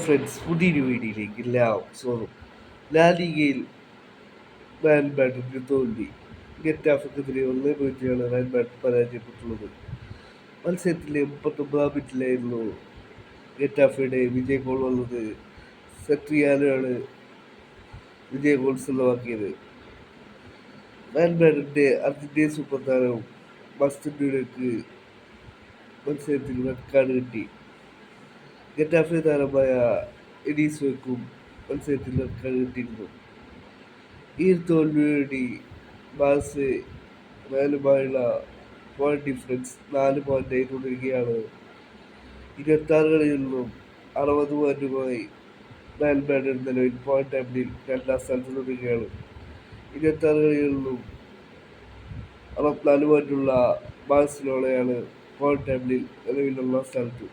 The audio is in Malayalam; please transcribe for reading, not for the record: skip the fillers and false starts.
ഫ്രണ്ട്സ്, പുതിയൊരു വീഡിയോയിലേക്ക് എല്ലാവർക്കും സ്വാഗതം. ലാലിഗയിൽ റയൽ മാഡ്രിഡിന് തോൽവി. ഗെറ്റാഫെക്കെതിരെ 1-0 റയൽ മാഡ്രിഡ് പരാജയപ്പെട്ടുള്ളത്. മത്സരത്തിലെ 39-ാം മിനിറ്റിലായിരുന്നു ഗെറ്റാഫയുടെ വിജയ ഗോൾ വന്നത്. സെട്രിയാനോയാണ് വിജയ ഗോൾ സ്വന്തമാക്കിയത്. റയൽ മാഡ്രിഡിന്റെ അർജന്റീൻ സൂപ്പർ താരം മസ്റ്റൻഡോയ്ക്ക് മത്സരത്തിൽ റെഡ് കാർഡ് കിട്ടി. ഗെറ്റാഫെ താരമായ എഡീസോയ്ക്കും മത്സരത്തിൽ റെഡ് കാർഡ് കിട്ടിയിരുന്നു. ഈ തോൽവിയോടെ ബാഴ്സ റയലുമായുള്ള പോയിന്റ് ഡിഫറൻസ് 4 പോയിന്റായി തുടരുകയാണ്. 26 കളിയിൽ നിന്നും 60 പോയിന്റുമായി റയൽ മാഡ്രിഡ് നിലവിൽ പോയിന്റ് ടേബിളിൽ 2ാം സ്ഥാനത്ത് തുടരുകയാണ്. 26 കളിയിൽ നിന്നും 64 പോയിന്റുള്ള ബാഴ്സലോണയാണ് പോയിന്റ് ടേബിളിൽ നിലവിൽ 1ാം സ്ഥാനത്ത്.